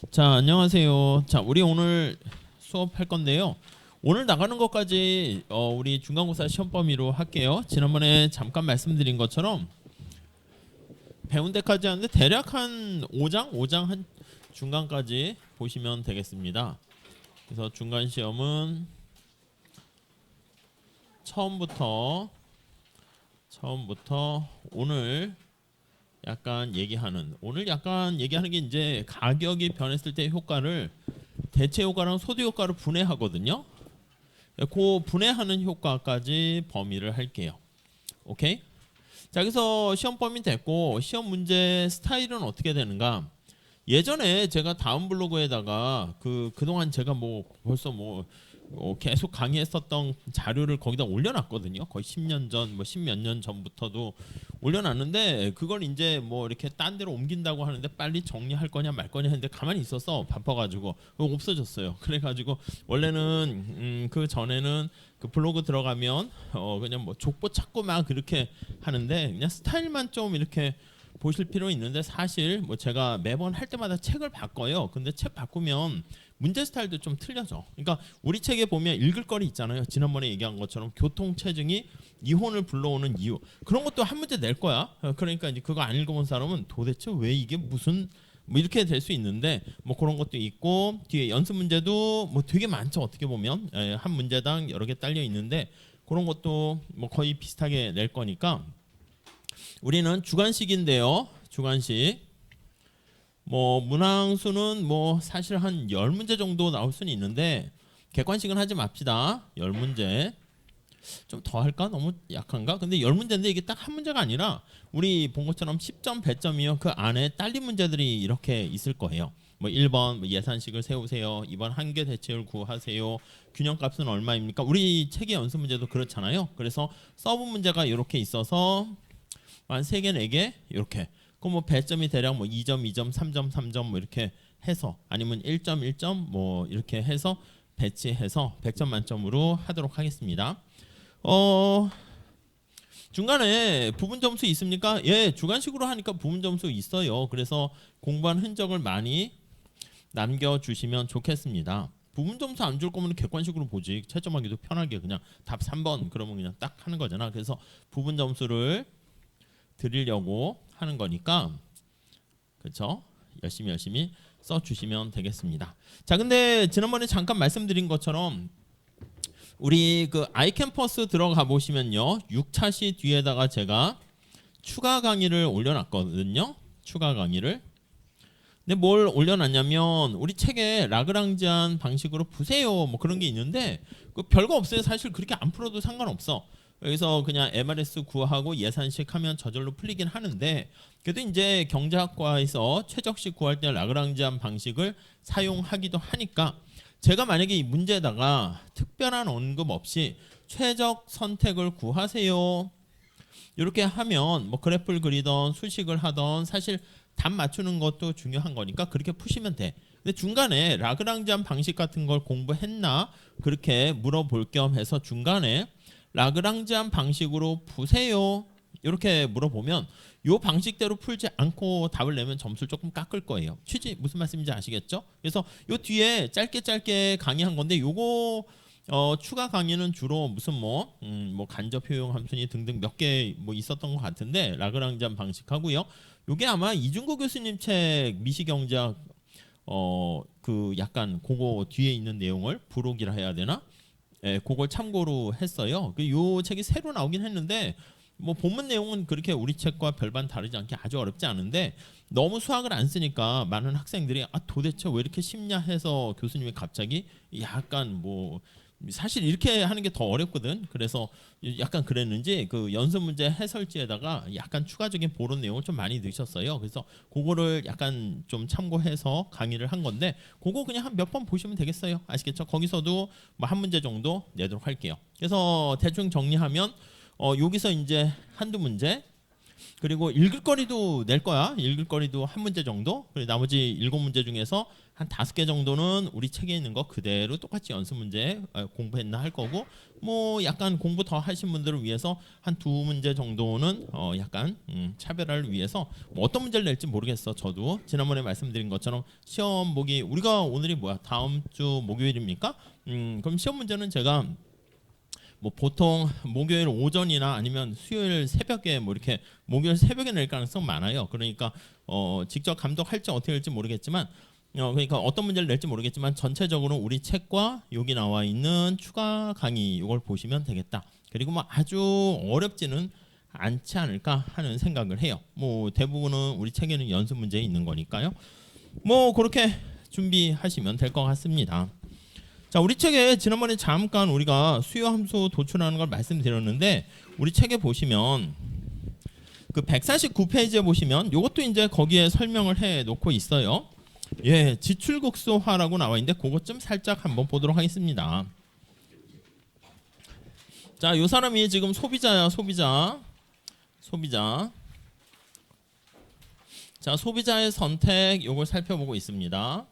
자, 안녕하세요. 자, 우리 오늘 수업할 건데요. 오늘 나가는 것까지 우리 중간고사 시험 범위로 할게요. 지난번에 잠깐 말씀드린 것처럼 배운 데까지 하는데 대략 한 5장 한 중간까지 보시면 되겠습니다. 그래서 중간 시험은 처음부터 오늘 약간 얘기하는 게 이제 가격이 변했을 때 효과를 대체 효과랑 소득 효과로 분해하거든요. 그 분해하는 효과까지 범위를 할게요. 오케이? 자, 그래서 시험 범위 됐고 시험 문제 스타일은 어떻게 되는가? 예전에 제가 다음 블로그에다가 그동안 제가 뭐 벌써 계속 강의했었던 자료를 거기다 올려놨거든요. 거의 10년 전, 뭐 10몇 년 전부터도 올려놨는데 그걸 이제 뭐 이렇게 딴 데로 옮긴다고 하는데 빨리 정리할 거냐 말 거냐 했는데 가만히 있어서 바빠가지고 없어졌어요. 그래가지고 원래는 그 전에는 그 블로그 들어가면 그냥 뭐 족보 찾고 막 그렇게 하는데 그냥 스타일만 좀 이렇게 보실 필요 있는데 사실 뭐 제가 매번 할 때마다 책을 바꿔요. 근데 책 바꾸면 문제 스타일도 좀 틀려져. 그러니까 우리 책에 보면 읽을 거리 있잖아요. 지난번에 얘기한 것처럼 교통체증이 이혼을 불러오는 이유 그런 것도 한 문제 낼 거야. 그러니까 이제 그거 안 읽어본 사람은 도대체 왜 이게 무슨 뭐 이렇게 될 수 있는데 뭐 그런 것도 있고 뒤에 연습 문제도 뭐 되게 많죠. 어떻게 보면 한 문제당 여러 개 딸려 있는데 그런 것도 뭐 거의 비슷하게 낼 거니까 우리는 주관식인데요. 주관식 뭐 문항수는 뭐 사실 한 10문제 정도 나올 수는 있는데 객관식은 하지 맙시다. 10문제 좀 더 할까? 너무 약한가? 근데 10문제인데 이게 딱 한 문제가 아니라 우리 본 것처럼 10점, 100점이요. 그 안에 딸린 문제들이 이렇게 있을 거예요. 뭐 1번 뭐 예산식을 세우세요. 2번 한계 대체율 구하세요. 균형값은 얼마입니까? 우리 책의 연습 문제도 그렇잖아요. 그래서 서브 문제가 이렇게 있어서 한 3개, 4개 이렇게. 그럼 뭐 배점이 대략 뭐 2점, 2점, 3점, 3점 뭐 이렇게 해서 아니면 1점, 1점 뭐 이렇게 해서 배치해서 100점 만점으로 하도록 하겠습니다. 중간에 부분 점수 있습니까? 예, 주관식으로 하니까 부분 점수 있어요. 그래서 공부한 흔적을 많이 남겨주시면 좋겠습니다. 부분 점수 안 줄 거면 객관식으로 보지. 채점하기도 편하게 그냥 답 3번 그러면 그냥 딱 하는 거잖아. 그래서 부분 점수를 드리려고 하는 거니까 그렇죠? 열심히 써주시면 되겠습니다. 자, 근데 지난번에 잠깐 말씀드린 것처럼 우리 그 아이캠퍼스 들어가 보시면요 6차시 뒤에다가 제가 추가 강의를 올려놨거든요. 추가 강의를. 근데 뭘 올려놨냐면 우리 책에 라그랑지안 방식으로 푸세요 뭐 그런 게 있는데 그 별거 없어요. 사실 그렇게 안 풀어도 상관없어. 여기서 그냥 MRS 구하고 예산식 하면 저절로 풀리긴 하는데 그래도 이제 경제학과에서 최적식 구할 때 라그랑지안 방식을 사용하기도 하니까 제가 만약에 이 문제에다가 특별한 언급 없이 최적 선택을 구하세요 이렇게 하면 뭐 그래프를 그리던 수식을 하던 사실 답 맞추는 것도 중요한 거니까 그렇게 푸시면 돼. 근데 중간에 라그랑지안 방식 같은 걸 공부했나 그렇게 물어볼 겸 해서 중간에 라그랑지안 방식으로 푸세요 이렇게 물어보면 요 방식대로 풀지 않고 답을 내면 점수를 조금 깎을 거예요. 취지 무슨 말씀인지 아시겠죠? 그래서 요 뒤에 짧게 강의한 건데 요거 추가 강의는 주로 무슨 뭐 간접 효용 함수니 등등 몇 개 뭐 있었던 것 같은데 라그랑지안 방식하고요. 요게 아마 이중구 교수님 책 미시경제학 그 약간 그거 뒤에 있는 내용을 부록이라 해야 되나? 예, 그걸 참고로 했어요. 요 책이 새로 나오긴 했는데 뭐 본문 내용은 그렇게 우리 책과 별반 다르지 않게 아주 어렵지 않은데 너무 수학을 안 쓰니까 많은 학생들이 도대체 왜 이렇게 쉽냐 해서 교수님이 갑자기 약간 뭐 사실 이렇게 하는 게 더 어렵거든. 그래서 약간 그랬는지 그 연습 문제 해설지에다가 약간 추가적인 보론 내용을 좀 많이 넣으셨어요. 그래서 그거를 약간 좀 참고해서 강의를 한 건데 그거 그냥 한 몇 번 보시면 되겠어요. 아시겠죠? 거기서도 뭐 한 문제 정도 내도록 할게요. 그래서 대충 정리하면 여기서 이제 한두 문제 그리고 읽을 거리도 낼 거야. 읽을 거리도 한 문제 정도. 그리고 나머지 7문제 중에서 한 5개 정도는 우리 책에 있는 거 그대로 똑같이 연습 문제 공부했나 할 거고, 뭐 약간 공부 더 하신 분들을 위해서 한 2문제 정도는 약간 차별화를 위해서 뭐 어떤 문제를 낼지 모르겠어. 저도 지난번에 말씀드린 것처럼 시험 보기, 우리가 오늘이 뭐야? 다음 주 목요일입니까? 그럼 시험 문제는 제가 뭐 보통 목요일 오전이나 아니면 수요일 새벽에 뭐 이렇게 목요일 새벽에 낼 가능성 많아요. 그러니까 직접 감독할지 어떻게 할지 모르겠지만 그러니까 어떤 문제를 낼지 모르겠지만 전체적으로 우리 책과 여기 나와 있는 추가 강의 이걸 보시면 되겠다. 그리고 뭐 아주 어렵지는 않지 않을까 하는 생각을 해요. 뭐 대부분은 우리 책에는 연습 문제 있는 거니까요. 뭐 그렇게 준비하시면 될 것 같습니다. 자, 우리 책에 지난번에 잠깐 우리가 수요 함수 도출하는 걸 말씀드렸는데, 우리 책에 보시면 그 149페이지에 보시면 이것도 이제 거기에 설명을 해 놓고 있어요. 예, 지출국소화라고 나와 있는데 그것 좀 살짝 한번 보도록 하겠습니다. 자, 이 사람이 지금 소비자야, 소비자. 자, 소비자의 선택 요걸 살펴보고 있습니다.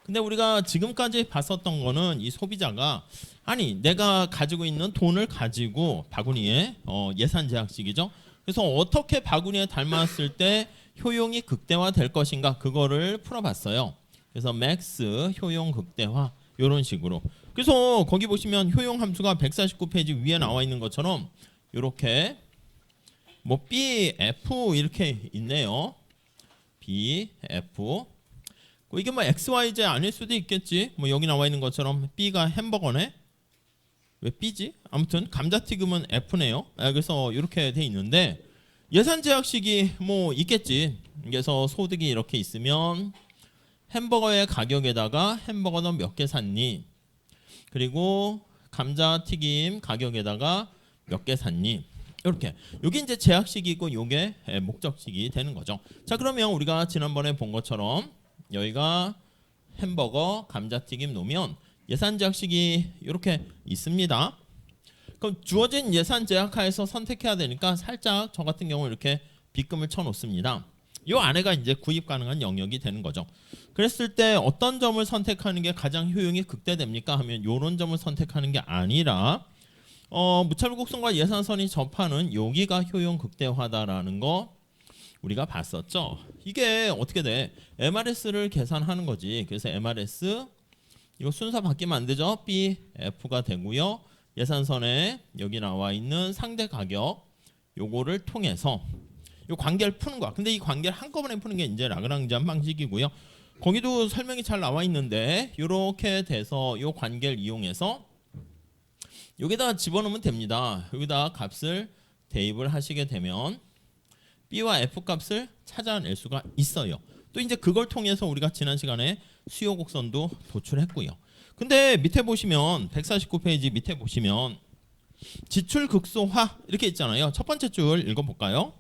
근데 우리가 지금까지 봤었던 거는 이 소비자가 아니 내가 가지고 있는 돈을 가지고 바구니에 예산 제약식이죠. 그래서 어떻게 바구니에 담았을 때 효용이 극대화될 것인가 그거를 풀어봤어요. 그래서 맥스 효용 극대화 이런 식으로. 그래서 거기 보시면 효용 함수가 149페이지 위에 나와 있는 것처럼 이렇게 뭐 BF 이렇게 있네요. BF 이게 뭐 XYZ 아닐 수도 있겠지. 뭐 여기 나와 있는 것처럼 B가 햄버거네. 왜 B지? 아무튼 감자튀김은 F네요. 그래서 이렇게 돼 있는데 예산 제약식이 뭐 있겠지. 그래서 소득이 이렇게 있으면 햄버거의 가격에다가 햄버거 너 몇 개 샀니? 그리고 감자튀김 가격에다가 몇 개 샀니? 이렇게 여기 이제 제약식이고 요게 목적식이 되는 거죠. 자, 그러면 우리가 지난번에 본 것처럼 여기가 햄버거, 감자튀김 놓으면 예산 제약식이 이렇게 있습니다. 그럼 주어진 예산 제약하에서 선택해야 되니까 살짝 저 같은 경우 이렇게 빗금을 쳐 놓습니다. 이 안에가 이제 구입 가능한 영역이 되는 거죠. 그랬을 때 어떤 점을 선택하는 게 가장 효용이 극대됩니까 하면 이런 점을 선택하는 게 아니라 무차별 곡선과 예산선이 접하는 여기가 효용 극대화다라는 거 우리가 봤었죠. 이게 어떻게 돼? MRS를 계산하는 거지. 그래서 MRS 이거 순서 바뀌면 안 되죠. BF가 되고요. 예산선에 여기 나와 있는 상대 가격 요거를 통해서 요 관계를 푸는 거야. 근데 이 관계를 한꺼번에 푸는 게 이제 라그랑지안 방식이고요. 거기도 설명이 잘 나와 있는데 이렇게 돼서 요 관계를 이용해서 여기다가 집어넣으면 됩니다. 여기다 값을 대입을 하시게 되면 B와 F 값을 찾아낼 수가 있어요. 또 이제 그걸 통해서 우리가 지난 시간에 수요 곡선도 도출했고요. 근데 밑에 보시면 149페이지 밑에 보시면 지출 극소화 이렇게 있잖아요. 첫 번째 줄 읽어볼까요?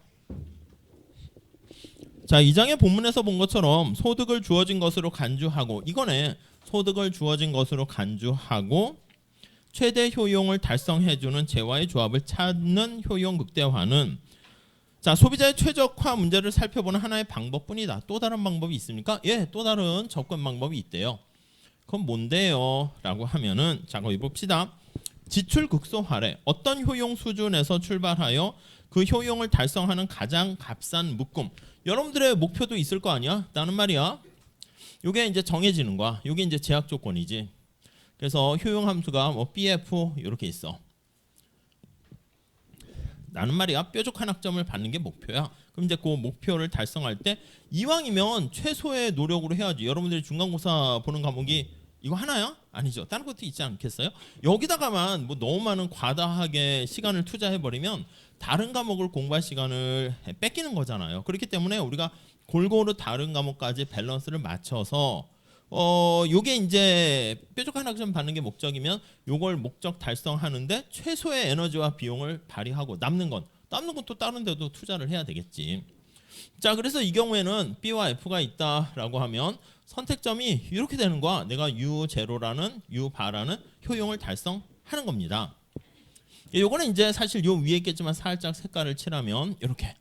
자, 이 장의 본문에서 본 것처럼 소득을 주어진 것으로 간주하고 이거네. 소득을 주어진 것으로 간주하고 최대 효용을 달성해주는 재화의 조합을 찾는 효용 극대화는 자, 소비자의 최적화 문제를 살펴보는 하나의 방법뿐이다. 또 다른 방법이 있습니까? 예, 또 다른 접근 방법이 있대요. 그건 뭔데요? 라고 하면은 자, 거기 봅시다. 지출 극소화래. 어떤 효용 수준에서 출발하여 그 효용을 달성하는 가장 값싼 묶음. 여러분들의 목표도 있을 거 아니야? 라는 말이야. 요게 이제 정해지는 거야. 요게 이제 제약 조건이지. 그래서 효용 함수가 뭐 BF 이렇게 있어. 나는 말이야 뾰족한 학점을 받는 게 목표야. 그럼 이제 그 목표를 달성할 때 이왕이면 최소의 노력으로 해야지. 여러분들이 중간고사 보는 과목이 이거 하나야? 아니죠. 다른 것도 있지 않겠어요? 여기다가만 뭐 너무 많은 과다하게 시간을 투자해버리면 다른 과목을 공부할 시간을 뺏기는 거잖아요. 그렇기 때문에 우리가 골고루 다른 과목까지 밸런스를 맞춰서 요게 이제 뾰족한 학점 받는 게 목적이면 요걸 목적 달성하는데 최소의 에너지와 비용을 발휘하고 남는 건 또 다른 데도 투자를 해야 되겠지. 자, 그래서 이 경우에는 B와 F가 있다라고 하면 선택점이 이렇게 되는 거야. 내가 U0라는 U 바라는 효용을 달성하는 겁니다. 요거는 이제 사실 요 위에 있겠지만 살짝 색깔을 칠하면 이렇게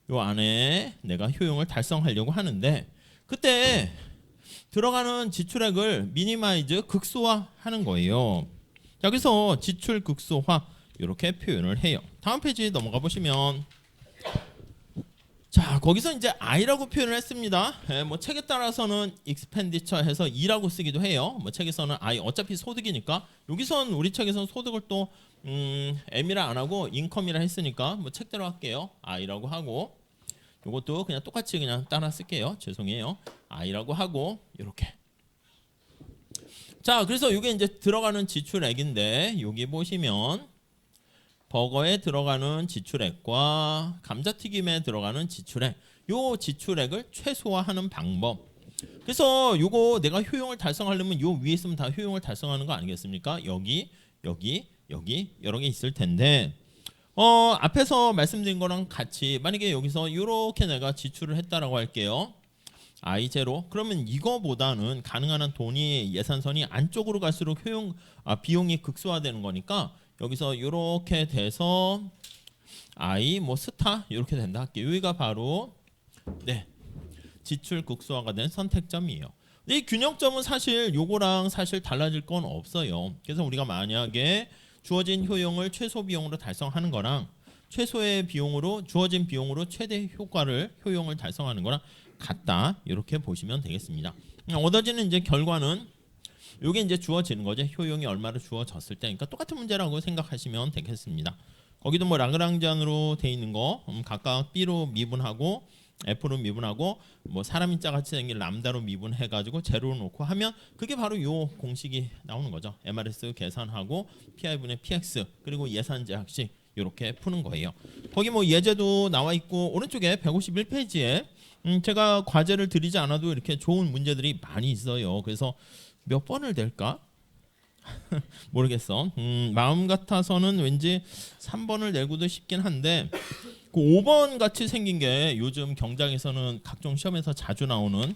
요 안에 내가 효용을 달성하려고 하는데 그때 들어가는 지출액을 미니마이즈 극소화하는 거예요. 자, 그래서 지출 극소화 이렇게 표현을 해요. 다음 페이지 넘어가 보시면 자, 거기서 이제 I라고 표현을 했습니다. 뭐 책에 따라서는 expenditure 해서 E라고 쓰기도 해요. 뭐 책에서는 I 어차피 소득이니까 여기선 우리 책에서는 소득을 또 M이라 안 하고 income이라 했으니까 뭐 책대로 할게요. I라고 하고 이것도 그냥 똑같이 그냥 따라 쓸게요. 죄송해요. I라고 하고 이렇게. 자, 그래서 이게 이제 들어가는 지출액인데 여기 보시면 버거에 들어가는 지출액과 감자튀김에 들어가는 지출액, 요 지출액을 최소화하는 방법. 그래서 요거 내가 효용을 달성하려면 요 위에 있으면 다 효용을 달성하는 거 아니겠습니까? 여기 여러 개 있을 텐데 앞에서 말씀드린 거랑 같이 만약에 여기서 요렇게 내가 지출을 했다라고 할게요. I0 그러면 이거보다는 가능한 한 돈이 예산선이 안쪽으로 갈수록 비용이 극소화되는 거니까 여기서 이렇게 돼서 I 뭐 스타 이렇게 된다 할게요. 여기가 바로 네 지출 극소화가 된 선택점이에요. 이 균형점은 사실 요거랑 사실 달라질 건 없어요. 그래서 우리가 만약에 주어진 효용을 최소 비용으로 달성하는 거랑 최소의 비용으로 주어진 비용으로 최대 효용을 달성하는 거랑 같다 이렇게 보시면 되겠습니다. 얻어지는 이제 결과는 이게 이제 주어지는 거죠. 효용이 얼마로 주어졌을 때니까 똑같은 문제라고 생각하시면 되겠습니다. 거기도 뭐 라그랑지안으로 돼 있는 거 각각 B로 미분하고 F로 미분하고 뭐 사람이 짜같이 생긴 람다로 미분해가지고 제로로 놓고 하면 그게 바로 요 공식이 나오는 거죠. MRS 계산하고 PI분의 PX 그리고 예산 제약식 이렇게 푸는 거예요. 거기 뭐 예제도 나와 있고 오른쪽에 151페이지에 제가 과제를 드리지 않아도 이렇게 좋은 문제들이 많이 있어요. 그래서 몇 번을 낼까? 모르겠어. 마음 같아서는 왠지 3번을 내고도 싶긴 한데 그 5번 같이 생긴 게 요즘 경장에서는 각종 시험에서 자주 나오는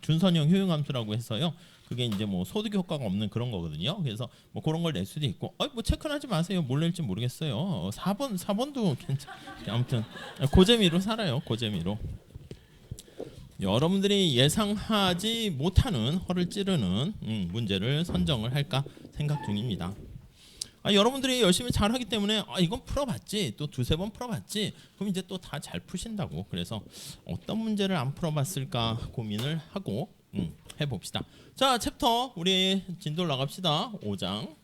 준선형 효용함수라고 해서요. 그게 이제 뭐 소득 효과가 없는 그런 거거든요. 그래서 뭐 그런 걸 낼 수도 있고, 뭐 체크하지 마세요. 뭘 낼지 모르겠어요. 4번도 괜찮. 아무튼 고재미로 살아요. 고재미로. 여러분들이 예상하지 못하는 허를 찌르는 문제를 선정을 할까 생각 중입니다. 여러분들이 열심히 잘하기 때문에 이건 풀어봤지 또 두세 번 풀어봤지 그럼 이제 또 다 잘 푸신다고. 그래서 어떤 문제를 안 풀어봤을까 고민을 하고 해봅시다. 자, 챕터 우리 진도 나갑시다. 5장.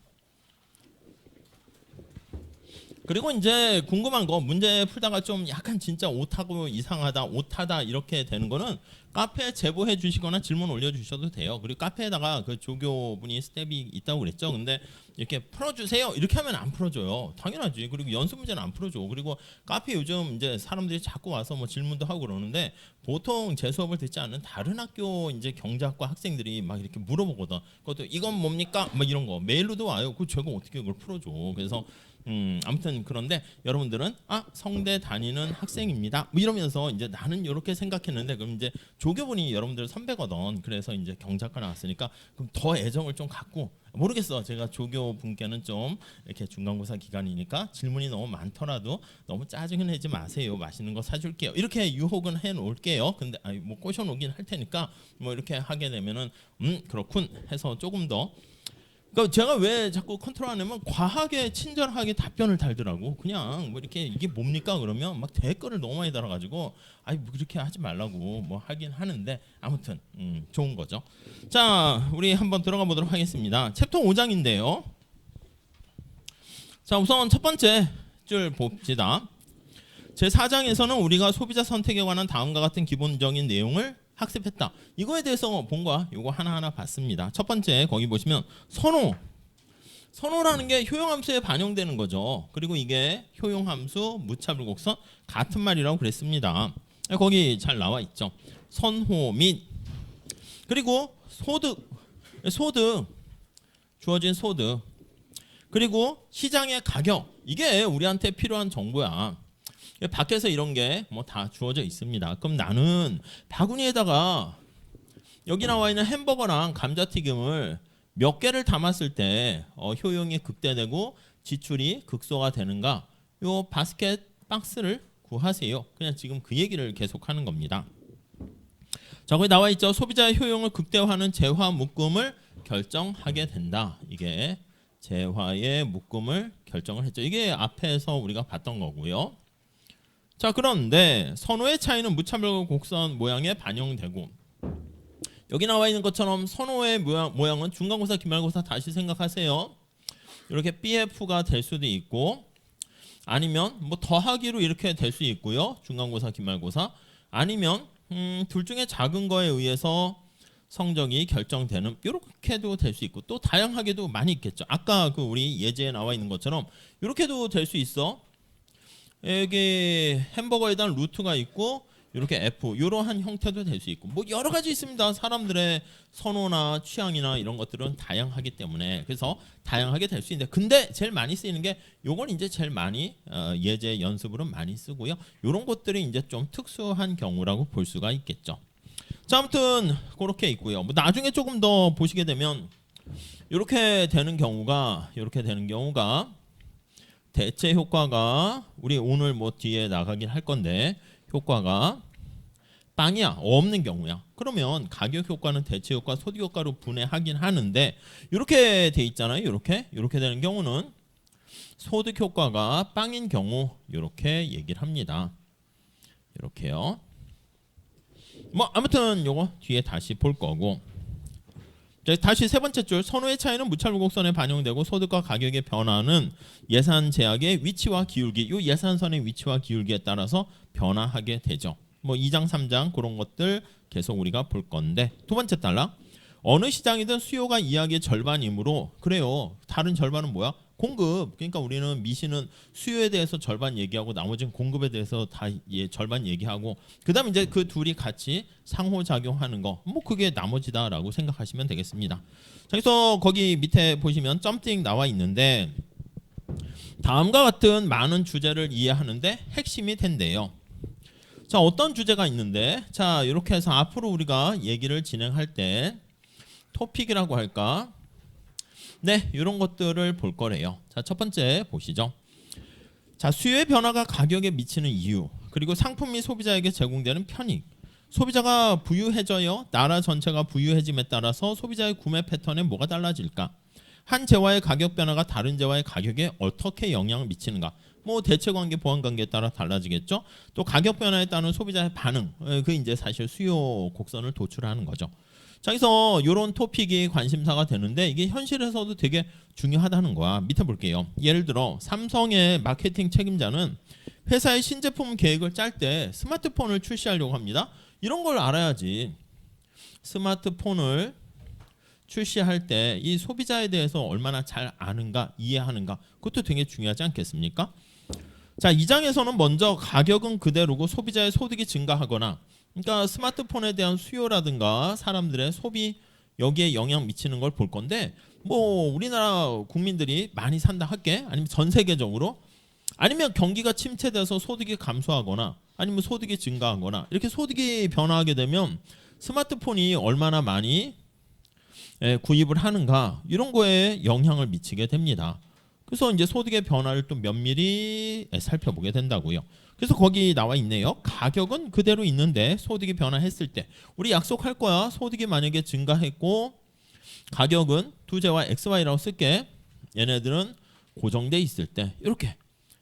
그리고 이제 궁금한 거 문제 풀다가 좀 약간 진짜 오타고 이상하다 오타다 이렇게 되는 거는 카페에 제보해 주시거나 질문 올려주셔도 돼요. 그리고 카페에다가 그 조교분이 스텝이 있다고 그랬죠. 근데 이렇게 풀어주세요 이렇게 하면 안 풀어줘요. 당연하지. 그리고 연습 문제는 안 풀어줘. 그리고 카페 요즘 이제 사람들이 자꾸 와서 뭐 질문도 하고 그러는데 보통 제 수업을 듣지 않는 다른 학교 이제 경제학과 학생들이 막 이렇게 물어보거든. 그것도 이건 뭡니까? 막 이런 거 메일로도 와요. 그 제가 어떻게 그걸 풀어줘. 그래서 아무튼 그런데 여러분들은 성대 다니는 학생입니다. 뭐 이러면서 이제 나는 이렇게 생각했는데 그럼 이제 조교분이 여러분들 선배거든. 그래서 이제 경작과 나왔으니까 그럼 더 애정을 좀 갖고 모르겠어. 제가 조교분께는 좀 이렇게 중간고사 기간이니까 질문이 너무 많더라도 너무 짜증을 내지 마세요. 맛있는 거 사줄게요. 이렇게 유혹은 해 놓을게요. 근데 뭐 꼬셔 놓긴 할 테니까 뭐 이렇게 하게 되면은 그렇군 해서 조금 더. 그러니까 제가 왜 자꾸 컨트롤하냐면 과하게 친절하게 답변을 달더라고. 그냥 뭐 이렇게 이게 뭡니까 그러면 막 댓글을 너무 많이 달아가지고 뭐 그렇게 하지 말라고 뭐 하긴 하는데 아무튼 좋은 거죠. 자, 우리 한번 들어가 보도록 하겠습니다. 챕터 5장인데요. 자, 우선 첫 번째 줄 봅시다. 제4장에서는 우리가 소비자 선택에 관한 다음과 같은 기본적인 내용을 학습했다. 이거에 대해서 본 거 이거 하나하나 봤습니다. 첫 번째 거기 보시면 선호라는 게 효용함수에 반영되는 거죠. 그리고 이게 효용함수 무차별 곡선 같은 말이라고 그랬습니다. 거기 잘 나와 있죠. 선호 및 그리고 소득 주어진 소득 그리고 시장의 가격 이게 우리한테 필요한 정보야. 밖에서 이런 게 뭐 다 주어져 있습니다. 그럼 나는 바구니에다가 여기 나와 있는 햄버거랑 감자튀김을 몇 개를 담았을 때 효용이 극대되고 지출이 극소화 되는가? 요 바스켓 박스를 구하세요. 그냥 지금 그 얘기를 계속하는 겁니다. 자, 거기 나와 있죠. 소비자의 효용을 극대화하는 재화 묶음을 결정하게 된다. 이게 재화의 묶음을 결정을 했죠. 이게 앞에서 우리가 봤던 거고요. 자, 그런데 선호의 차이는 무차별 곡선 모양에 반영되고, 여기 나와 있는 것처럼 선호의 모양은 중간고사, 기말고사 다시 생각하세요. 이렇게 BF가 될 수도 있고, 아니면 뭐 더하기로 이렇게 될 수 있고요. 중간고사, 기말고사. 아니면 둘 중에 작은 거에 의해서 성적이 결정되는, 이렇게도 될 수 있고, 또 다양하게도 많이 있겠죠. 아까 그 우리 예제에 나와 있는 것처럼 이렇게도 될 수 있어. 여기 햄버거에 대한 루트가 있고 이렇게 F 이러한 형태도 될 수 있고, 뭐 여러 가지 있습니다. 사람들의 선호나 취향이나 이런 것들은 다양하기 때문에, 그래서 다양하게 될 수 있는데, 근데 제일 많이 쓰이는 게 요건 이제 제일 많이 예제 연습으로 많이 쓰고요. 이런 것들이 이제 좀 특수한 경우라고 볼 수가 있겠죠. 자, 아무튼 그렇게 있고요. 뭐 나중에 조금 더 보시게 되면 이렇게 되는 경우가 대체 효과가, 우리 오늘 뭐 뒤에 나가긴 할 건데, 효과가 빵이야, 없는 경우야. 그러면 가격 효과는 대체 효과, 소득 효과로 분해하긴 하는데, 이렇게 돼 있잖아요. 이렇게 되는 경우는 소득 효과가 빵인 경우 이렇게 얘기를 합니다. 이렇게요. 뭐 아무튼 요거 뒤에 다시 볼 거고. 자, 다시 세 번째 줄, 선호의 차이는 무차별곡선에 반영되고 소득과 가격의 변화는 예산 제약의 위치와 기울기, 요 예산선의 위치와 기울기에 따라서 변화하게 되죠. 뭐 2장 3장 그런 것들 계속 우리가 볼 건데, 두 번째 단락, 어느 시장이든 수요가 이야기의 절반이므로, 그래요. 다른 절반은 뭐야? 공급. 그러니까 우리는 미시는 수요에 대해서 절반 얘기하고 나머지는 공급에 대해서 다 절반 얘기하고, 그다음 이제 그 둘이 같이 상호작용하는 거, 뭐 그게 나머지다라고 생각하시면 되겠습니다. 자, 그래서 거기 밑에 보시면 점띵 나와 있는데, 다음과 같은 많은 주제를 이해하는데 핵심이 된대요. 자, 어떤 주제가 있는데, 자, 이렇게 해서 앞으로 우리가 얘기를 진행할 때 토픽이라고 할까? 네, 이런 것들을 볼 거래요. 자, 첫 번째 보시죠. 자, 수요의 변화가 가격에 미치는 이유, 그리고 상품 및 소비자에게 제공되는 편익. 소비자가 부유해져요. 나라 전체가 부유해짐에 따라서 소비자의 구매 패턴에 뭐가 달라질까? 한 재화의 가격 변화가 다른 재화의 가격에 어떻게 영향을 미치는가? 뭐 대체관계, 보완관계에 따라 달라지겠죠. 또 가격 변화에 따른 소비자의 반응, 그 이제 사실 수요 곡선을 도출하는 거죠. 자, 그래서 이런 토픽이 관심사가 되는데, 이게 현실에서도 되게 중요하다는 거야. 밑에 볼게요. 예를 들어 삼성의 마케팅 책임자는 회사의 신제품 계획을 짤 때 스마트폰을 출시하려고 합니다. 이런 걸 알아야지. 스마트폰을 출시할 때 이 소비자에 대해서 얼마나 잘 아는가, 이해하는가, 그것도 되게 중요하지 않겠습니까? 자, 이 장에서는 먼저 가격은 그대로고 소비자의 소득이 증가하거나, 그러니까 스마트폰에 대한 수요라든가 사람들의 소비, 여기에 영향 미치는 걸 볼 건데, 뭐 우리나라 국민들이 많이 산다 할게, 아니면 전 세계적으로, 아니면 경기가 침체돼서 소득이 감소하거나, 아니면 소득이 증가하거나, 이렇게 소득이 변화하게 되면 스마트폰이 얼마나 많이 구입을 하는가, 이런 거에 영향을 미치게 됩니다. 그래서 이제 소득의 변화를 또 면밀히 살펴보게 된다고요. 그래서 거기 나와 있네요. 가격은 그대로 있는데 소득이 변화했을 때, 우리 약속할 거야. 소득이 만약에 증가했고 가격은 두 재화 XY라고 쓸게. 얘네들은 고정돼 있을 때, 이렇게.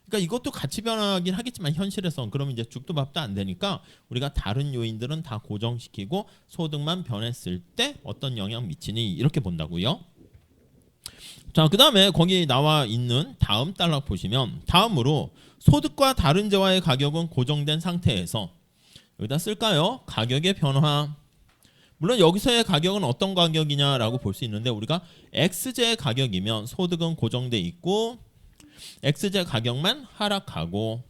그러니까 이것도 같이 변하긴 하겠지만 현실에선 그러면 이제 죽도 밥도 안 되니까 우리가 다른 요인들은 다 고정시키고 소득만 변했을 때 어떤 영향 미치니, 이렇게 본다고요. 자, 그 다음에 거기 나와 있는 다음 단락 보시면, 다음으로 소득과 다른 재화의 가격은 고정된 상태에서, 여기다 쓸까요? 가격의 변화. 물론 여기서의 가격은 어떤 가격이냐라고 볼 수 있는데, 우리가 X제 가격이면 소득은 고정돼 있고 X제 가격만 하락하고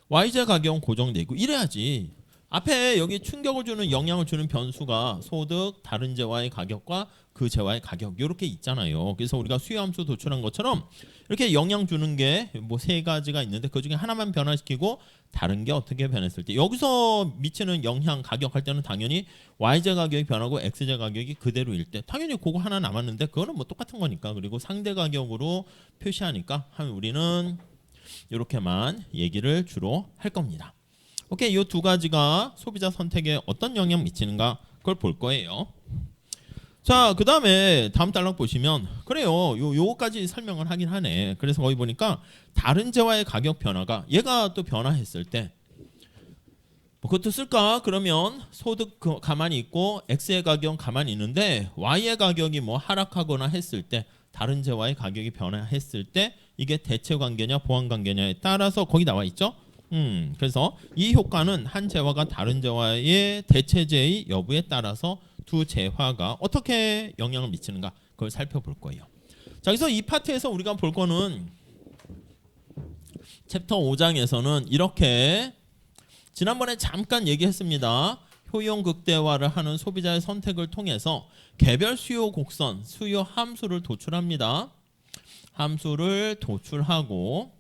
Y제 가격은 고정돼 있고, 이래야지. 앞에 여기 충격을 주는 영향을 주는 변수가 소득, 다른 재화의 가격과 그 재화의 가격 이렇게 있잖아요. 그래서 우리가 수요함수 도출한 것처럼 이렇게 영향 주는 게 뭐 세 가지가 있는데 그 중에 하나만 변화시키고 다른 게 어떻게 변했을 때 여기서 미치는 영향 가격할 때는 당연히 YJ 가격이 변하고 XJ 가격이 그대로일 때 당연히 그거 하나 남았는데 그거는 뭐 똑같은 거니까 그리고 상대 가격으로 표시하니까 우리는 이렇게만 얘기를 주로 할 겁니다. 오케이, 이 두 가지가 소비자 선택에 어떤 영향 미치는가 그걸 볼 거예요. 자, 그 다음에 다음 단락 보시면 그래요. 요거까지 설명을 하긴 하네. 그래서 거기 보니까 다른 재화의 가격 변화가 얘가 또 변화했을 때 뭐 그것도 쓸까? 그러면 소득 가만히 있고 X의 가격은 가만히 있는데 Y의 가격이 뭐 하락하거나 했을 때 다른 재화의 가격이 변화했을 때 이게 대체 관계냐 보완 관계냐에 따라서 거기 나와 있죠. 그래서 이 효과는 한 재화가 다른 재화의 대체제의 여부에 따라서 두 재화가 어떻게 영향을 미치는가 그걸 살펴볼 거예요. 자, 그래서 이 파트에서 우리가 볼 거는 챕터 5장에서는 이렇게 지난번에 잠깐 얘기했습니다. 효용 극대화를 하는 소비자의 선택을 통해서 개별 수요 곡선, 수요 함수를 도출합니다. 함수를 도출하고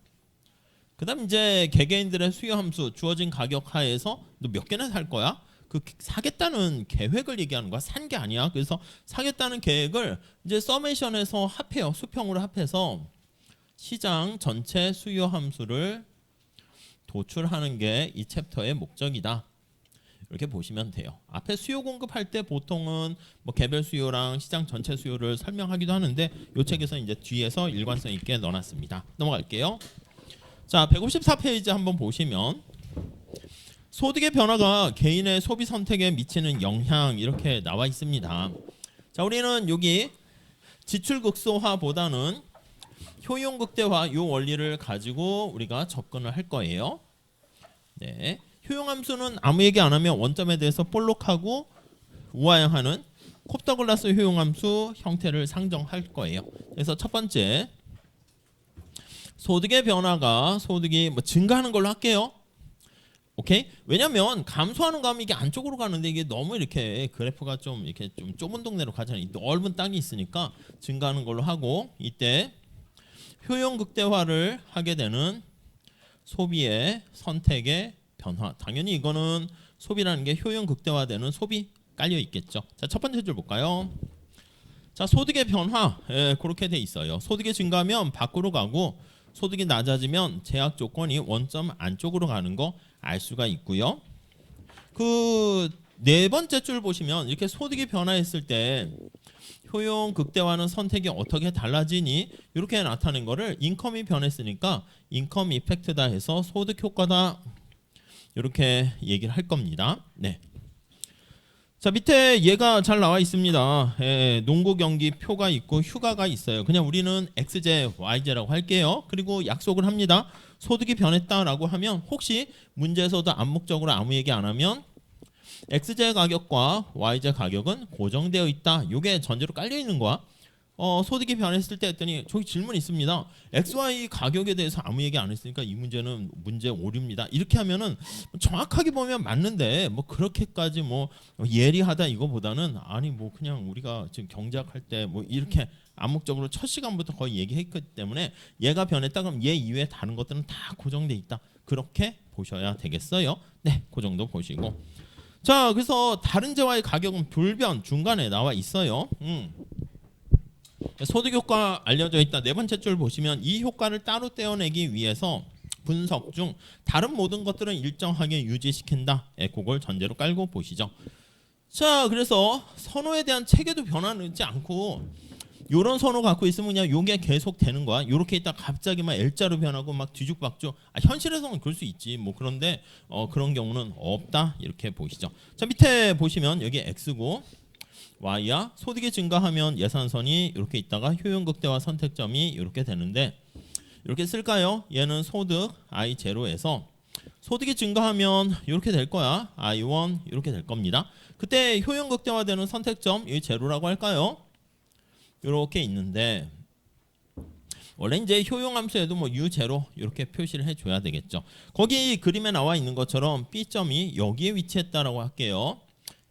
그다음 이제 개개인들의 수요 함수 주어진 가격 하에서 너 몇 개나 살 거야? 그 사겠다는 계획을 얘기하는 거야. 산 게 아니야. 그래서 사겠다는 계획을 이제 서메이션에서 합해요. 수평으로 합해서 시장 전체 수요 함수를 도출하는 게 이 챕터의 목적이다. 이렇게 보시면 돼요. 앞에 수요 공급할 때 보통은 뭐 개별 수요랑 시장 전체 수요를 설명하기도 하는데 이 책에서 이제 뒤에서 일관성 있게 넣어놨습니다. 넘어갈게요. 자, 154페이지 한번 보시면 소득의 변화가 개인의 소비 선택에 미치는 영향 이렇게 나와 있습니다. 자, 우리는 여기 지출 극소화보다는 효용 극대화 이 원리를 가지고 우리가 접근을 할 거예요. 네, 효용 함수는 아무 얘기 안 하면 원점에 대해서 볼록하고 우아형하는 콥더글라스 효용 함수 형태를 상정할 거예요. 그래서 첫 번째 소득의 변화가 소득이 뭐 증가하는 걸로 할게요. 오케이? 왜냐면 감소하는 거 하면 이게 안쪽으로 가는데 이게 너무 이렇게 그래프가 좀 이렇게 좀 좁은 동네로 가잖아요. 넓은 땅이 있으니까 증가하는 걸로 하고 이때 효용 극대화를 하게 되는 소비의 선택의 변화. 당연히 이거는 소비라는 게 효용 극대화되는 소비 깔려 있겠죠. 자, 첫 번째 줄 볼까요? 자, 소득의 변화. 그렇게 돼 있어요. 소득이 증가하면 밖으로 가고 소득이 낮아지면 제약 조건이 원점 안쪽으로 가는 거 알 수가 있고요. 그 네 번째 줄 보시면 이렇게 소득이 변화했을 때 효용 극대화는 선택이 어떻게 달라지니 이렇게 나타낸 거를 인컴이 변했으니까 인컴 이펙트다 해서 소득 효과다 이렇게 얘기를 할 겁니다. 네. 자, 밑에 얘가 잘 나와 있습니다. 농구 경기 표가 있고 휴가가 있어요. 그냥 우리는 XJ, YJ라고 할게요. 그리고 약속을 합니다. 소득이 변했다라고 하면 혹시 문제에서도 암묵적으로 아무 얘기 안 하면 XJ 가격과 YJ 가격은 고정되어 있다. 이게 전제로 깔려 있는 거야. 소득이 변했을 때 했더니 저기 질문 있습니다. XY 가격에 대해서 아무 얘기 안 했으니까 이 문제는 문제 오류입니다. 이렇게 하면은 정확하게 보면 맞는데 뭐 그렇게까지 뭐 예리하다 이거보다는 아니 뭐 그냥 우리가 지금 경제학 할 때 뭐 이렇게 암묵적으로 첫 시간부터 거의 얘기했기 때문에 얘가 변했다 그럼 얘 이외에 다른 것들은 다 고정돼 있다. 그렇게 보셔야 되겠어요. 네, 그 정도 보시고. 자, 그래서 다른 재화의 가격은 불변 중간에 나와 있어요. 소득 효과 알려져 있다. 네 번째 줄 보시면 이 효과를 따로 떼어내기 위해서 분석 중 다른 모든 것들은 일정하게 유지시킨다. 그걸 전제로 깔고 보시죠. 자, 그래서 선호에 대한 체계도 변하지 않고 요런 선호 갖고 있으면 그냥 요게 계속 되는 거야. 요렇게 있다 갑자기 막 L자로 변하고 막 뒤죽박죽. 현실에서는 그럴 수 있지. 뭐 그런데 그런 경우는 없다. 이렇게 보시죠. 자, 밑에 보시면 여기 X고 Y야. 소득이 증가하면 예산선이 이렇게 있다가 효용 극대화 선택점이 이렇게 되는데 이렇게 쓸까요? 얘는 소득 I0에서 소득이 증가하면 이렇게 될 거야. I1 이렇게 될 겁니다. 그때 효용 극대화되는 선택점 이 제로라고 할까요? 이렇게 있는데 원래 이제 효용함수에도 뭐 U0 이렇게 표시를 해줘야 되겠죠. 거기 그림에 나와 있는 것처럼 B점이 여기에 위치했다라고 할게요.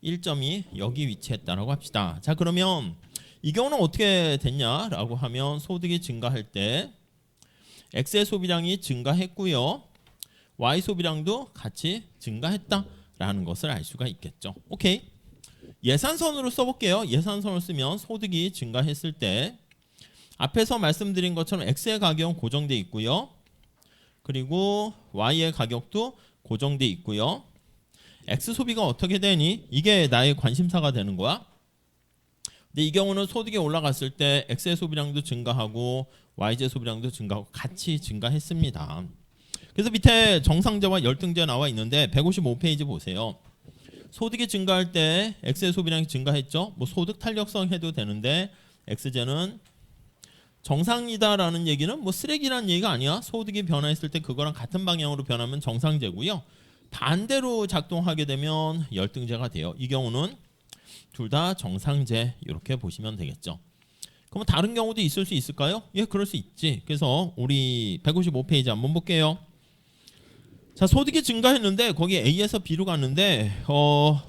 1점이 여기 위치했다라고 합시다. 자, 그러면 이 경우는 어떻게 됐냐라고 하면 소득이 증가할 때 X의 소비량이 증가했고요. Y 소비량도 같이 증가했다라는 것을 알 수가 있겠죠. 오케이. 예산선으로 써볼게요. 예산선을 쓰면 소득이 증가했을 때 앞에서 말씀드린 것처럼 X의 가격은 고정돼 있고요. 그리고 Y의 가격도 고정돼 있고요. X 소비가 어떻게 되니? 이게 나의 관심사가 되는 거야. 근데 이 경우는 소득이 올라갔을 때 X의 소비량도 증가하고 YJ 소비량도 증가하고 같이 증가했습니다. 그래서 밑에 정상제와 열등제 나와 있는데 155페이지 보세요. 소득이 증가할 때 X의 소비량이 증가했죠. 뭐 소득 탄력성 해도 되는데 X제는 정상이다라는 얘기는 뭐 쓰레기라는 얘기가 아니야. 소득이 변화했을 때 그거랑 같은 방향으로 변하면 정상제고요. 반대로 작동하게 되면 열등제가 돼요. 이 경우는 둘 다 정상제 이렇게 보시면 되겠죠. 그럼 다른 경우도 있을 수 있을까요? 예, 그럴 수 있지. 그래서 우리 155페이지 한번 볼게요. 자, 소득이 증가했는데 거기 A에서 B로 갔는데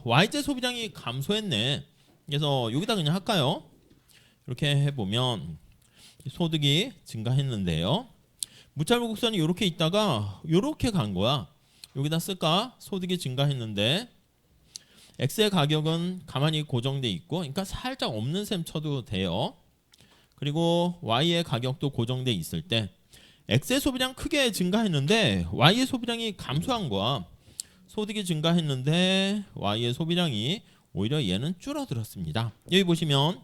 YJ 소비량이 감소했네. 그래서 여기다 그냥 할까요? 이렇게 해보면 소득이 증가했는데요. 무차별 곡선이 이렇게 있다가 이렇게 간 거야. 여기다 쓸까? 소득이 증가했는데 X의 가격은 가만히 고정돼 있고, 그러니까 살짝 없는 셈 쳐도 돼요. 그리고 Y의 가격도 고정돼 있을 때 X의 소비량 크게 증가했는데 Y의 소비량이 감소한 거야. 소득이 증가했는데 Y의 소비량이 오히려 얘는 줄어들었습니다. 여기 보시면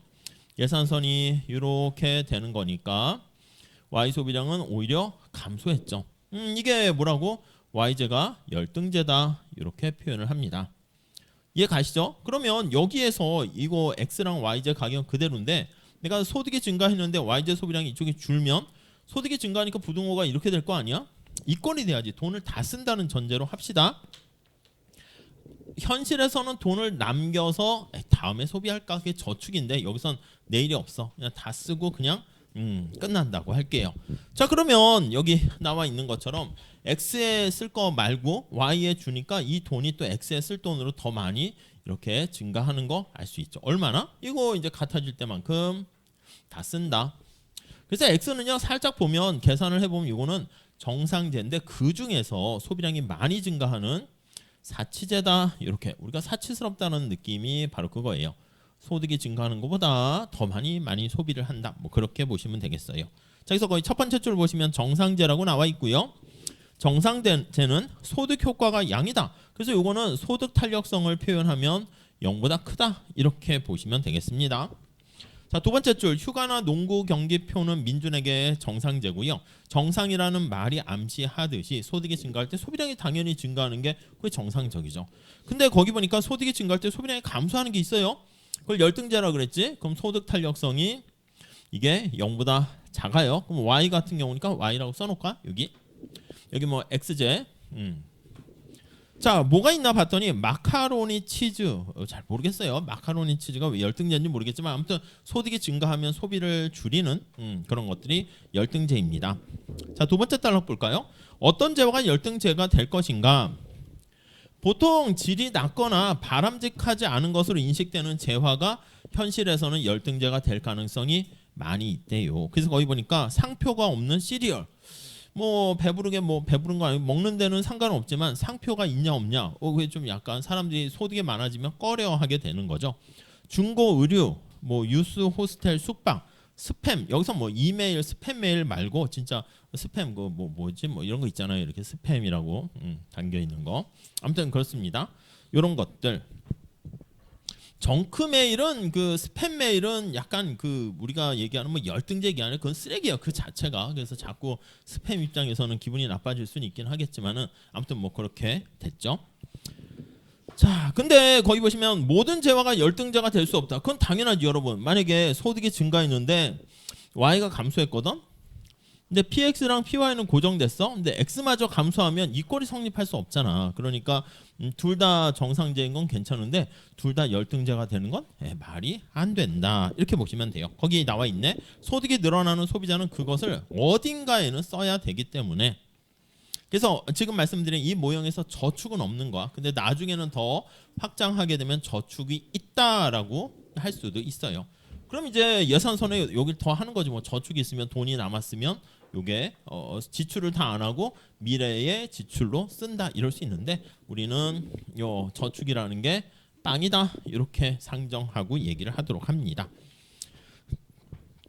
예산선이 이렇게 되는 거니까 Y 소비량은 오히려 감소했죠. 이게 뭐라고? Y제가 열등제다 이렇게 표현을 합니다. 이해 가시죠? 그러면 여기에서 이거 X랑 Y제 가격은 그대로인데 내가 소득이 증가했는데 Y제 소비량이 이쪽에 줄면 소득이 증가하니까 부등호가 이렇게 될 거 아니야? 이권이 돼야지. 돈을 다 쓴다는 전제로 합시다. 현실에서는 돈을 남겨서 다음에 소비할까? 그게 저축인데 여기선 내일이 없어. 그냥 다 쓰고 그냥 끝난다고 할게요. 자, 그러면 여기 나와 있는 것처럼 X에 쓸 거 말고 Y에 주니까 이 돈이 또 X에 쓸 돈으로 더 많이 이렇게 증가하는 거 알 수 있죠. 얼마나? 이거 이제 같아질 때만큼 다 쓴다. 그래서 X는요 살짝 보면 계산을 해보면 이거는 정상제인데 그 중에서 소비량이 많이 증가하는 사치제다. 이렇게 우리가 사치스럽다는 느낌이 바로 그거예요. 소득이 증가하는 것보다 더 많이 소비를 한다. 뭐 그렇게 보시면 되겠어요. 자, 그래서 거의 첫 번째 줄 보시면 정상제라고 나와 있고요. 정상제는 소득 효과가 양이다. 그래서 요거는 소득 탄력성을 표현하면 0보다 크다. 이렇게 보시면 되겠습니다. 자, 두 번째 줄 휴가나 농구 경기표는 민준에게 정상제고요. 정상이라는 말이 암시하듯이 소득이 증가할 때 소비량이 당연히 증가하는 게 그게 정상적이죠. 근데 거기 보니까 소득이 증가할 때 소비량이 감소하는 게 있어요. 그걸 열등제라 그랬지. 그럼 소득 탄력성이 이게 0보다 작아요. 그럼 Y 같은 경우니까 Y라고 써놓을까? 여기 뭐 X제. 자, 뭐가 있나 봤더니 마카로니 치즈. 잘 모르겠어요. 마카로니 치즈가 왜 열등제인지 모르겠지만 아무튼 소득이 증가하면 소비를 줄이는 그런 것들이 열등제입니다. 자, 두 번째 단락 볼까요? 어떤 제화가 열등제가 될 것인가? 보통 질이 낮거나 바람직하지 않은 것으로 인식되는 제화가 현실에서는 열등제가 될 가능성이 많이 있대요. 그래서 거기 보니까 상표가 없는 시리얼. 뭐 배부르게 뭐 배부른 거 아니고 먹는 데는 상관은 없지만 상표가 있냐 없냐 그게 좀 약간 사람들이 소득이 많아지면 꺼려하게 되는 거죠. 중고 의류, 뭐 유스 호스텔 숙박, 스팸. 여기서 뭐 이메일 스팸 메일 말고 진짜 스팸 그 뭐지 뭐 이런 거 있잖아요. 이렇게 스팸이라고 담겨 있는 거. 아무튼 그렇습니다. 이런 것들. 정크 메일은 그 스팸 메일은 약간 그 우리가 얘기하는 뭐 열등제기 아니라 그건 쓰레기야 그 자체가. 그래서 자꾸 스팸 입장에서는 기분이 나빠질 수는 있긴 하겠지만은 아무튼 뭐 그렇게 됐죠. 자, 근데 거기 보시면 모든 재화가 열등제가 될 수 없다. 그건 당연하지 여러분. 만약에 소득이 증가했는데 Y가 감소했거든. 근데 px랑 py는 고정됐어. 근데 x마저 감소하면 이 꼴이 성립할 수 없잖아. 그러니까 둘 다 정상제인 건 괜찮은데 둘 다 열등제가 되는 건 말이 안 된다. 이렇게 보시면 돼요. 거기 나와 있네. 소득이 늘어나는 소비자는 그것을 어딘가에는 써야 되기 때문에, 그래서 지금 말씀드린 이 모형에서 저축은 없는 거야. 근데 나중에는 더 확장하게 되면 저축이 있다라고 할 수도 있어요. 그럼 이제 예산선에 여기 더 하는 거지. 뭐 저축이 있으면 돈이 남았으면 요게 지출을 다 안 하고 미래의 지출로 쓴다 이럴 수 있는데, 우리는 요 저축이라는 게 빵이다 이렇게 상정하고 얘기를 하도록 합니다.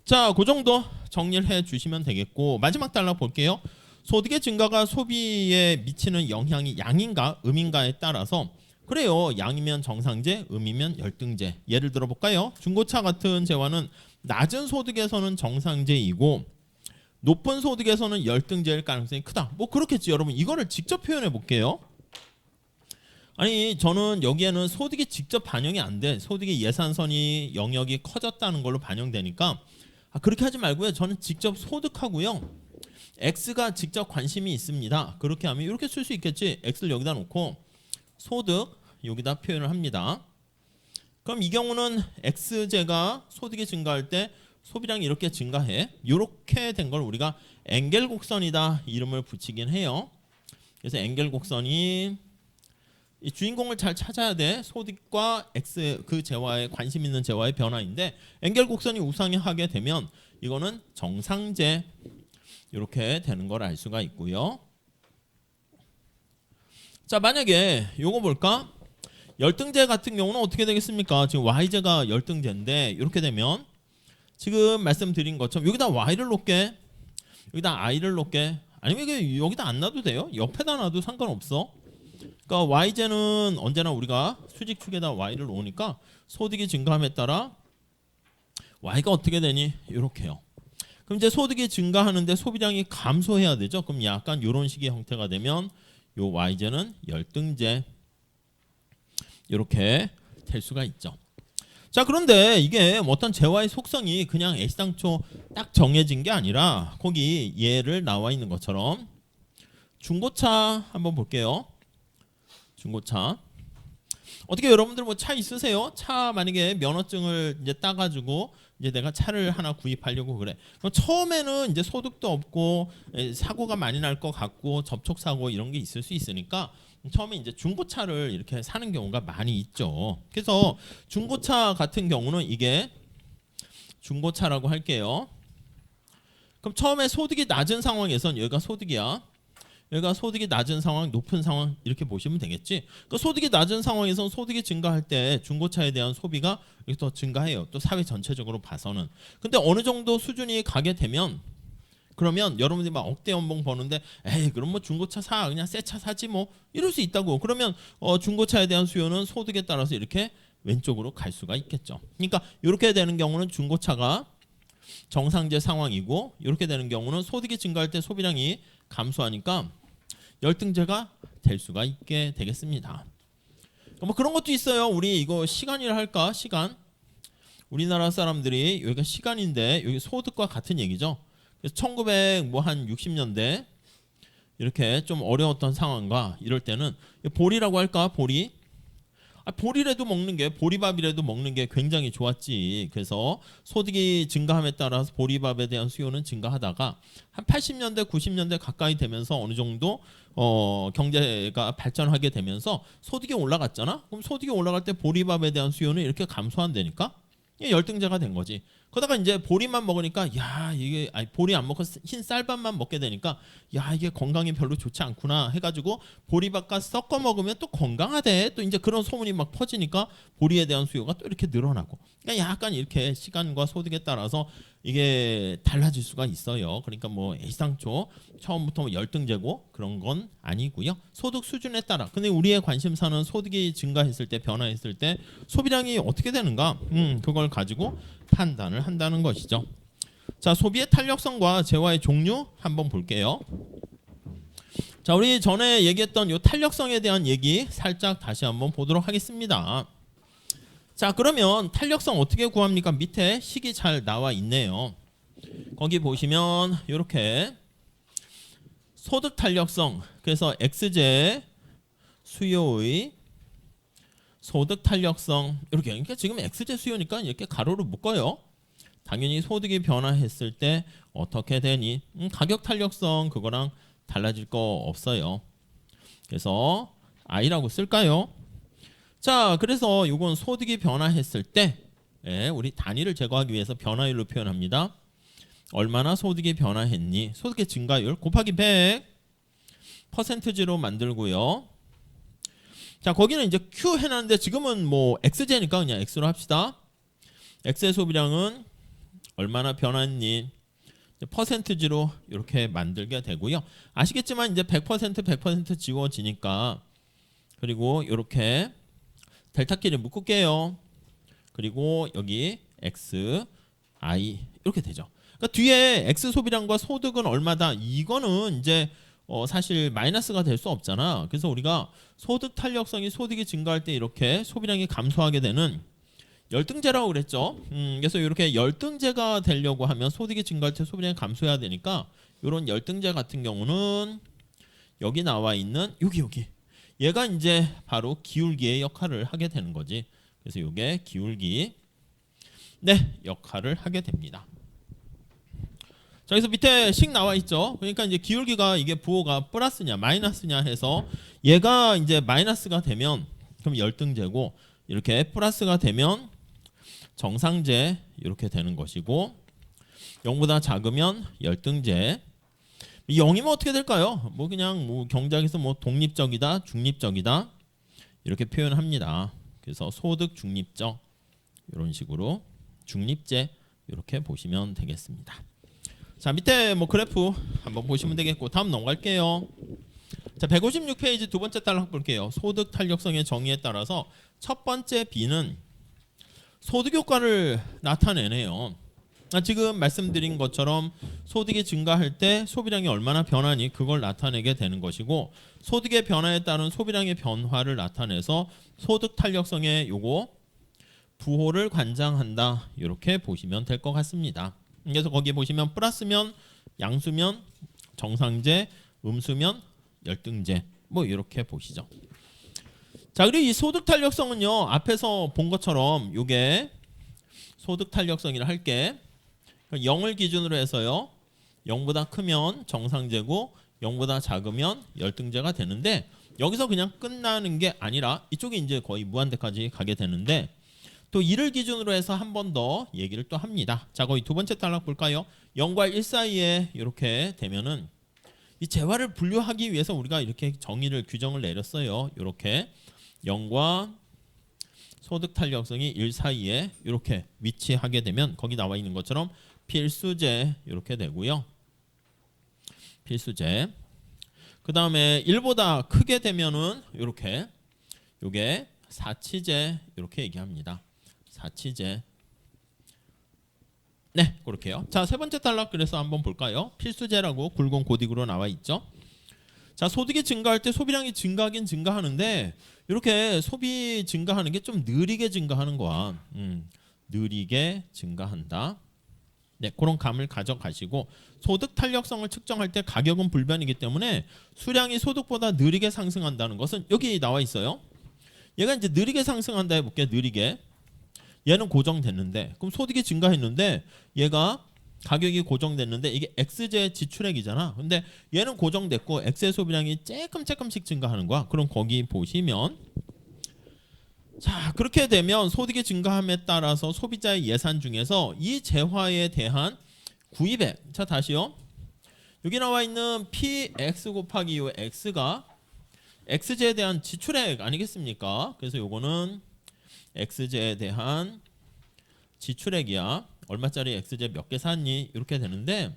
자, 그 정도 정리를 해 주시면 되겠고, 마지막 단락 볼게요. 소득의 증가가 소비에 미치는 영향이 양인가 음인가에 따라서, 그래요, 양이면 정상제, 음이면 열등제. 예를 들어 볼까요? 중고차 같은 재화는 낮은 소득에서는 정상제이고 높은 소득에서는 열등제일 가능성이 크다. 뭐 그렇겠지. 여러분 이거를 직접 표현해 볼게요. 아니 저는 여기에는 소득이 직접 반영이 안 돼. 소득의 예산선이 영역이 커졌다는 걸로 반영되니까 그렇게 하지 말고요. 저는 직접 소득하고요, X가 직접 관심이 있습니다. 그렇게 하면 이렇게 쓸 수 있겠지. X를 여기다 놓고 소득 여기다 표현을 합니다. 그럼 이 경우는 X제가 소득이 증가할 때 소비량이 이렇게 증가해. 이렇게 된 걸 우리가 엥겔 곡선이다 이름을 붙이긴 해요. 그래서 엥겔 곡선이 이 주인공을 잘 찾아야 돼. 소득과 X 그 재화에 관심 있는 재화의 변화인데, 엥겔 곡선이 우상향하게 되면 이거는 정상제 이렇게 되는 걸 알 수가 있고요. 자, 만약에 요거 볼까? 열등제 같은 경우는 어떻게 되겠습니까? 지금 Y제가 열등제인데 이렇게 되면 지금 말씀드린 것처럼 여기다 Y를 놓게, 여기다 I를 놓게, 아니면 이게 여기다 안 놔도 돼요. 옆에다 놔도 상관없어. 그러니까 Y제는 언제나 우리가 수직축에다 Y를 놓으니까 소득이 증가함에 따라 Y가 어떻게 되니? 이렇게요. 그럼 이제 소득이 증가하는데 소비량이 감소해야 되죠. 그럼 약간 이런 식의 형태가 되면 요 Y제는 열등제 이렇게 될 수가 있죠. 자, 그런데 이게 어떤 재화의 속성이 그냥 애시당초 딱 정해진 게 아니라 거기 예를 나와 있는 것처럼 중고차 한번 볼게요. 중고차 어떻게 여러분들 뭐 차 있으세요? 차 만약에 면허증을 이제 따가지고 이제 내가 차를 하나 구입하려고 그래. 그럼 처음에는 이제 소득도 없고 사고가 많이 날 것 같고 접촉 사고 이런 게 있을 수 있으니까 처음에 이제 중고차를 이렇게 사는 경우가 많이 있죠. 그래서 중고차 같은 경우는 이게 중고차라고 할게요. 그럼 처음에 소득이 낮은 상황에선 여기가 소득이야. 여기가 소득이 낮은 상황, 높은 상황 이렇게 보시면 되겠지. 그러니까 소득이 낮은 상황에선 소득이 증가할 때 중고차에 대한 소비가 이렇게 더 증가해요. 또 사회 전체적으로 봐서는. 근데 어느 정도 수준이 가게 되면, 그러면 여러분들이 막 억대 연봉 버는데 에이 그럼 뭐 중고차 사, 그냥 새 차 사지 뭐 이럴 수 있다고. 그러면 중고차에 대한 수요는 소득에 따라서 이렇게 왼쪽으로 갈 수가 있겠죠. 그러니까 이렇게 되는 경우는 중고차가 정상제 상황이고, 이렇게 되는 경우는 소득이 증가할 때 소비량이 감소하니까 열등제가 될 수가 있게 되겠습니다. 뭐 그런 것도 있어요. 우리 이거 시간이라 할까? 시간. 우리나라 사람들이 여기가 시간인데 여기 소득과 같은 얘기죠. 그래서 1960년대 이렇게 좀 어려웠던 상황과 이럴 때는 보리라고 할까? 보리. 보리라도 먹는 게, 보리밥이라도 먹는 게 굉장히 좋았지. 그래서 소득이 증가함에 따라서 보리밥에 대한 수요는 증가하다가 한 80년대 90년대 가까이 되면서 어느 정도 경제가 발전하게 되면서 소득이 올라갔잖아. 그럼 소득이 올라갈 때 보리밥에 대한 수요는 이렇게 감소한다니까 열등제가 된 거지. 그러다가 이제 보리만 먹으니까 야 이게 보리 안 먹고 흰 쌀밥만 먹게 되니까 야 이게 건강에 별로 좋지 않구나 해가지고 보리밥과 섞어 먹으면 또 건강하대. 또 이제 그런 소문이 막 퍼지니까 보리에 대한 수요가 또 이렇게 늘어나고. 그러니까 약간 이렇게 시간과 소득에 따라서 이게 달라질 수가 있어요. 그러니까 뭐 애시당초 처음부터 뭐 열등제고 그런 건 아니고요. 소득 수준에 따라. 근데 우리의 관심사는 소득이 증가했을 때, 변화했을 때 소비량이 어떻게 되는가? 그걸 가지고 판단을 한다는 것이죠. 자, 소비의 탄력성과 재화의 종류 한번 볼게요. 자, 우리 전에 얘기했던 요 탄력성에 대한 얘기 살짝 다시 한번 보도록 하겠습니다. 자, 그러면 탄력성 어떻게 구합니까? 밑에 식이 잘 나와 있네요. 거기 보시면 이렇게 소득 탄력성, 그래서 X제 수요의 소득 탄력성 이렇게, 그러니까 지금 X제 수요니까 이렇게 가로로 묶어요. 당연히 소득이 변화했을 때 어떻게 되니? 가격 탄력성 그거랑 달라질 거 없어요. 그래서 I라고 쓸까요? 자, 그래서 이건 소득이 변화했을 때 우리 단위를 제거하기 위해서 변화율로 표현합니다. 얼마나 소득이 변화했니? 소득의 증가율 곱하기 100 퍼센트지로 만들고요. 자, 거기는 이제 Q 해놨는데 지금은 뭐 X제니까 그냥 X로 합시다. X의 소비량은 얼마나 변화했니? 퍼센트지로 이렇게 만들게 되고요. 아시겠지만 이제 100% 지워지니까, 그리고 이렇게 델타끼리 묶을게요. 그리고 여기 X, I 이렇게 되죠. 그러니까 뒤에 X 소비량과 소득은 얼마다? 이거는 이제 사실 마이너스가 될 수 없잖아. 그래서 우리가 소득 탄력성이 소득이 증가할 때 이렇게 소비량이 감소하게 되는 열등제라고 그랬죠. 그래서 이렇게 열등제가 되려고 하면 소득이 증가할 때 소비량이 감소해야 되니까 이런 열등제 같은 경우는 여기 나와 있는 여기 얘가 이제 바로 기울기의 역할을 하게 되는 거지. 그래서 이게 기울기 역할을 하게 됩니다. 자, 그래서 밑에 식 나와 있죠. 그러니까 이제 기울기가 이게 부호가 플러스냐 마이너스냐 해서 얘가 이제 마이너스가 되면 그럼 열등제고, 이렇게 플러스가 되면 정상제 이렇게 되는 것이고, 0보다 작으면 열등제. 0이면 어떻게 될까요? 뭐 그냥 뭐 경제학에서 뭐 독립적이다, 중립적이다 이렇게 표현합니다. 그래서 소득 중립적 이런 식으로 중립제 이렇게 보시면 되겠습니다. 자, 밑에 뭐 그래프 한번 보시면 되겠고, 다음 넘어갈게요. 자, 156페이지 두 번째 단락 볼게요. 소득 탄력성의 정의에 따라서 첫 번째 B는 소득 효과를 나타내네요. 지금 말씀드린 것처럼 소득이 증가할 때 소비량이 얼마나 변하니 그걸 나타내게 되는 것이고, 소득의 변화에 따른 소비량의 변화를 나타내서 소득 탄력성의 요거 부호를 관장한다 이렇게 보시면 될 것 같습니다. 그래서 거기 보시면 플러스면 양수면 정상제, 음수면 열등제 뭐 이렇게 보시죠. 자, 그리고 이 소득 탄력성은요, 앞에서 본 것처럼 요게 소득 탄력성이라 할게. 0을 기준으로 해서요, 0보다 크면 정상제고 0보다 작으면 열등제가 되는데, 여기서 그냥 끝나는 게 아니라 이쪽이 이제 거의 무한대까지 가게 되는데, 또 2를 기준으로 해서 한 번 더 얘기를 또 합니다. 자, 거기 두 번째 단락 볼까요? 0과 1 사이에 이렇게 되면은 이 재화를 분류하기 위해서 우리가 이렇게 규정을 내렸어요. 이렇게 0과 소득 탄력성이 1 사이에 이렇게 위치하게 되면 거기 나와 있는 것처럼 필수제 이렇게 되고요. 필수제. 그 다음에 1보다 크게 되면은 이렇게 요게 사치제 이렇게 얘기합니다. 사치제. 네, 그렇게요. 자, 세 번째 단락 그래서 한번 볼까요? 필수제라고 굵은 고딕으로 나와 있죠. 자, 소득이 증가할 때 소비량이 증가하긴 증가하는데 이렇게 소비 증가하는 게 좀 느리게 증가하는 거야. 느리게 증가한다. 네, 그런 감을 가져가시고, 소득 탄력성을 측정할 때 가격은 불변이기 때문에 수량이 소득보다 느리게 상승한다는 것은 여기 나와 있어요. 얘가 이제 느리게 상승한다 해볼게요. 느리게. 얘는 고정됐는데, 그럼 소득이 증가했는데 얘가 가격이 고정됐는데 이게 X제 지출액이잖아. 근데 얘는 고정됐고 X의 소비량이 조금씩 증가하는 거야. 그럼 거기 보시면, 자, 그렇게 되면 소득이 증가함에 따라서 소비자의 예산 중에서 이 재화에 대한 구입액, 자 다시요, 여기 나와 있는 PX 곱하기 요 X가 X제에 대한 지출액 아니겠습니까? 그래서 요거는 X제에 대한 지출액이야. 얼마짜리 X제 몇 개 샀니? 이렇게 되는데,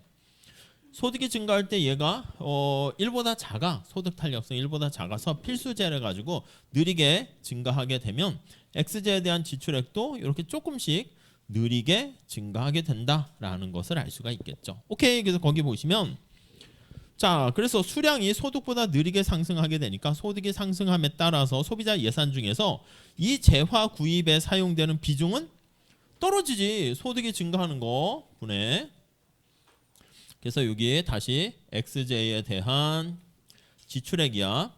소득이 증가할 때 얘가 1보다 작아. 소득 탄력성 1보다 작아서 필수제를 가지고 느리게 증가하게 되면 X제에 대한 지출액도 이렇게 조금씩 느리게 증가하게 된다라는 것을 알 수가 있겠죠. 오케이. 그래서 거기 보시면, 자, 그래서 수량이 소득보다 느리게 상승하게 되니까 소득이 상승함에 따라서 소비자 예산 중에서 이 재화 구입에 사용되는 비중은 떨어지지. 소득이 증가하는 거 분의 그래서 여기에 다시 XJ에 대한 지출액이야.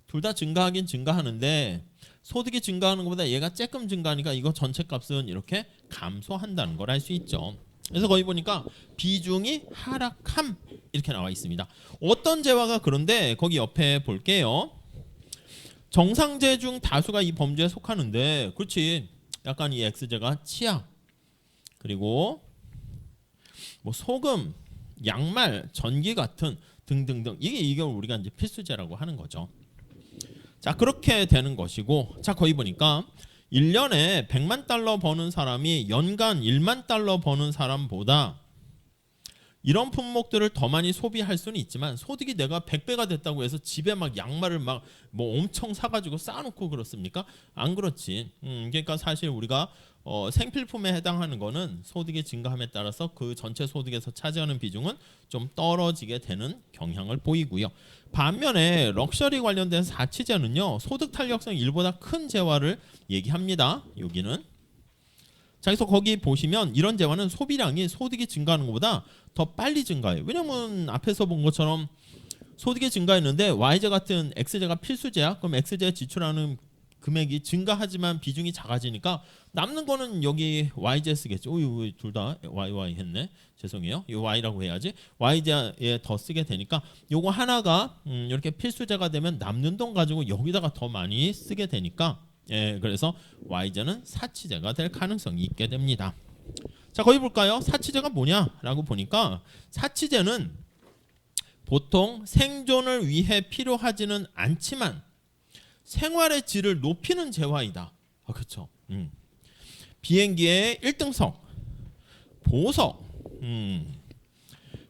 둘 다 증가하긴 증가하는데 소득이 증가하는 것보다 얘가 조금 증가하니까 이거 전체 값은 이렇게 감소한다는 걸 알 수 있죠. 그래서 거기 보니까 비중이 하락함 이렇게 나와 있습니다. 어떤 재화가 그런데 거기 옆에 볼게요. 정상재 중 다수가 이 범주에 속하는데 그렇지. 약간 이 X재가 치약 그리고 뭐 소금, 양말, 전기 같은 등등등 이게 우리가 이제 필수재라고 하는 거죠. 자 그렇게 되는 것이고 자 거기 보니까 1년에 100만 달러 버는 사람이 연간 1만 달러 버는 사람보다 이런 품목들을 더 많이 소비할 수는 있지만 소득이 내가 100배가 됐다고 해서 집에 막 양말을 막 뭐 엄청 사가지고 쌓아놓고 그렇습니까? 안 그렇지. 그러니까 사실 우리가 생필품에 해당하는 거는 소득의 증가함에 따라서 그 전체 소득에서 차지하는 비중은 좀 떨어지게 되는 경향을 보이고요. 반면에 럭셔리 관련된 사치제는요. 소득 탄력성 1보다 큰 재화를 얘기합니다. 여기는. 자, 그래서 거기 보시면 이런 재화는 소비량이 소득이 증가하는 것보다 더 빨리 증가해요. 왜냐면 앞에서 본 것처럼 소득이 증가했는데 Y제 같은 X제가 필수제야. 그럼 X제에 지출하는 금액이 증가하지만 비중이 작아지니까 남는 거는 여기 Y제 쓰겠죠. 둘 다 YY 했네. 죄송해요. 이 Y라고 해야지. Y제에 더 쓰게 되니까 요거 하나가 이렇게 필수제가 되면 남는 돈 가지고 여기다가 더 많이 쓰게 되니까 예, 그래서 Y제는 사치제가 될 가능성이 있게 됩니다. 자, 거기 볼까요? 사치제가 뭐냐라고 보니까 사치제는 보통 생존을 위해 필요하지는 않지만 생활의 질을 높이는 재화이다. 아, 그렇죠. 비행기의 1등석, 보석,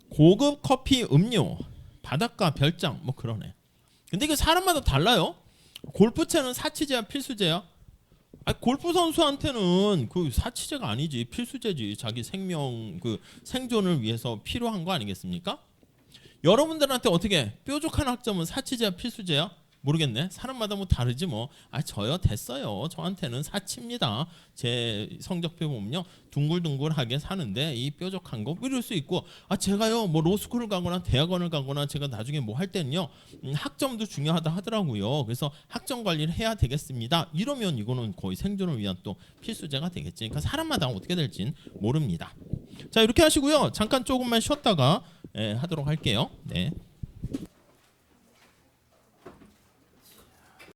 고급 커피 음료, 바닷가 별장 뭐 그러네. 근데 이게 사람마다 달라요. 골프채는 사치제야 필수제야? 골프 선수한테는 그 사치제가 아니지 필수제지. 자기 생명 그 생존을 위해서 필요한 거 아니겠습니까? 여러분들한테 어떻게 뾰족한 학점은 사치제야 필수제야? 모르겠네. 사람마다 뭐 다르지 뭐. 저요 됐어요. 저한테는 사치입니다. 제 성적표 보면요 둥글둥글하게 사는데 이 뾰족한 거 이럴 수 있고 제가요 뭐 로스쿨을 가거나 대학원을 가거나 제가 나중에 뭐 할 때는요 학점도 중요하다 하더라고요. 그래서 학점 관리를 해야 되겠습니다. 이러면 이거는 거의 생존을 위한 또 필수제가 되겠지. 그러니까 사람마다 어떻게 될진 모릅니다. 자 이렇게 하시고요. 잠깐 조금만 쉬었다가 하도록 할게요. 네.